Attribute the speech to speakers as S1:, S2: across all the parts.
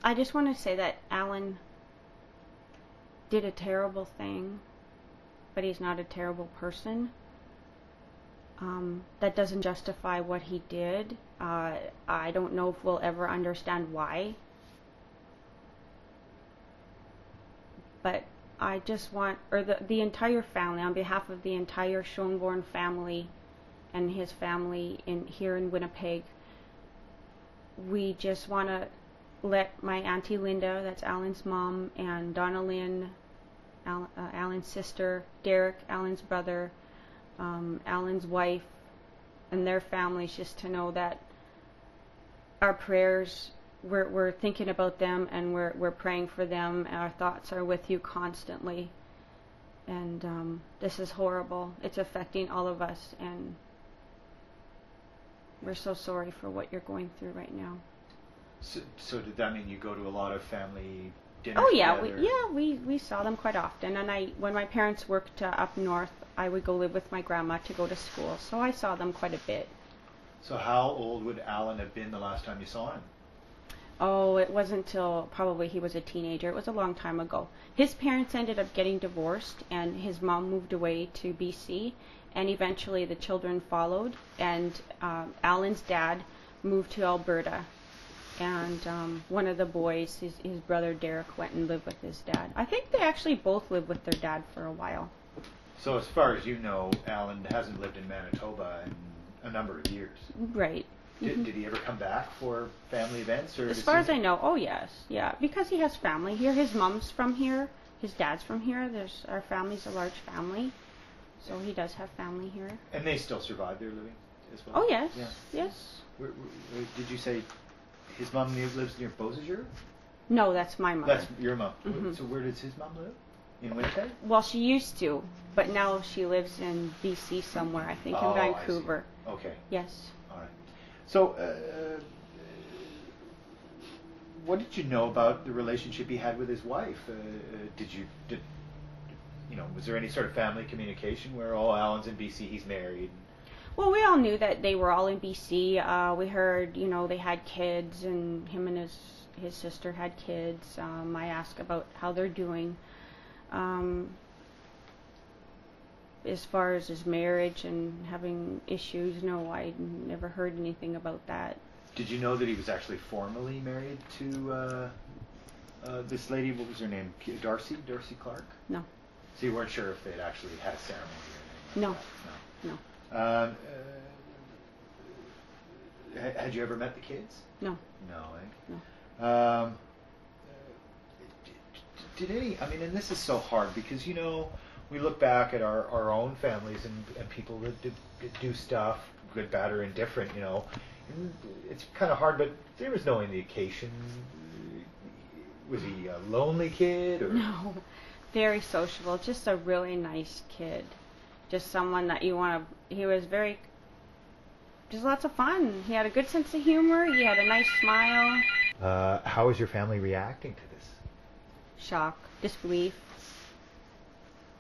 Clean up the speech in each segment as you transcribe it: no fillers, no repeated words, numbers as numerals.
S1: I just want to say that Alan did a terrible thing, but he's not a terrible person. That doesn't justify what he did. I don't know if we'll ever understand why. But I just want, or the entire family, on behalf of the entire Schoenborn family and his family here in Winnipeg, we just want to let my Auntie Linda, that's Alan's mom, and Donna Lynn, Alan's sister, Derek, Alan's brother, Alan's wife, and their families, just to know that our prayers, we're thinking about them, and we're praying for them, and our thoughts are with you constantly. And this is horrible. It's affecting all of us, and we're so sorry for what you're going through right now.
S2: So did that mean you go to a lot of family dinners?
S1: Oh yeah,
S2: together?
S1: we saw them quite often. And when my parents worked up north, I would go live with my grandma to go to school. So I saw them quite a bit.
S2: So how old would Alan have been the last time you saw him?
S1: Oh, it wasn't till probably he was a teenager. It was a long time ago. His parents ended up getting divorced, and his mom moved away to BC, and eventually the children followed, and Alan's dad moved to Alberta. And one of the boys, his brother Derek, went and lived with his dad. I think they actually both lived with their dad for a while.
S2: So as far as you know, Alan hasn't lived in Manitoba in a number of years.
S1: Right.
S2: Did he ever come back for family events? Or
S1: as far as I know, oh yes, yeah, because he has family here. His mom's from here, his dad's from here. Our family's a large family, so he does have family here.
S2: And they still survive their living as well?
S1: Oh yes,
S2: yeah.
S1: Yes.
S2: Did you say his mom lives near Beausejour?
S1: No, that's my mother.
S2: That's your mom.
S1: Mm-hmm.
S2: So where does his mom live? In Winnipeg?
S1: Well, she used to, but now she lives in BC somewhere, I think in Vancouver.
S2: I see. Okay.
S1: Yes.
S2: All right. So, what did you know about the relationship he had with his wife? Was there any sort of family communication where, Alan's in BC, he's married?
S1: Well, we all knew that they were all in BC. We heard, they had kids, and him and his sister had kids. I asked about how they're doing. As far as his marriage and having issues, no, I never heard anything about that.
S2: Did you know that he was actually formally married to this lady? What was her name? Darcy Clarke?
S1: No.
S2: So you weren't sure if they'd actually had a ceremony or anything?
S1: No.
S2: Had you ever met the kids?
S1: No.
S2: No, eh?
S1: No.
S2: Did any? I mean, and this is so hard because we look back at our own families and people that do stuff, good, bad, or indifferent. And it's kind of hard, but there was no indication. Was he a lonely kid? Or?
S1: No, very sociable. Just a really nice kid. Just someone that you want to. He was just lots of fun. He had a good sense of humor. He had a nice smile.
S2: How is your family reacting to this?
S1: Shock, disbelief.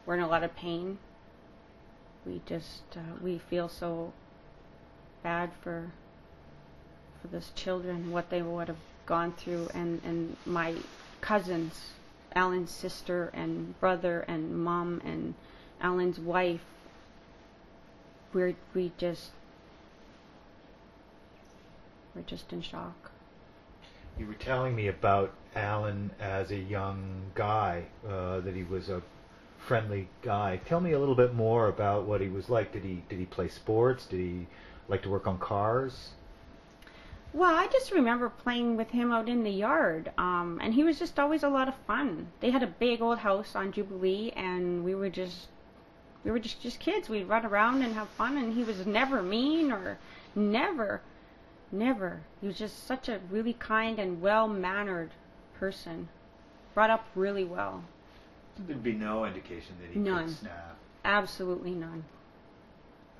S1: We're in a lot of pain. We just we feel so bad for those children, what they would have gone through, and my cousins, Alan's sister and brother and mom and Alan's wife. We're just in shock.
S2: You were telling me about Alan as a young guy, that he was a friendly guy. Tell me a little bit more about what he was like. Did he play sports? Did he like to work on cars?
S1: Well, I just remember playing with him out in the yard, and he was just always a lot of fun. They had a big old house on Jubilee, and we were just kids. We'd run around and have fun, and he was never mean or never. He was just such a really kind and well-mannered person, brought up really well.
S2: There'd be no indication that he could snap.
S1: Absolutely none.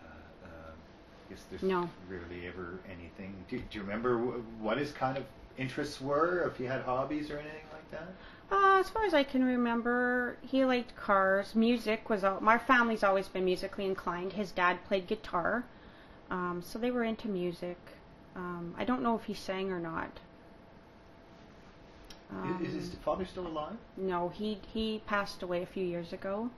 S2: I guess there's rarely ever anything. Do you remember what his kind of interests were, if he had hobbies or anything like that?
S1: As far as I can remember, he liked cars. Music was my family's always been musically inclined. His dad played guitar, so they were into music. I don't know if he sang or not.
S2: Is his father still alive?
S1: No, he passed away a few years ago.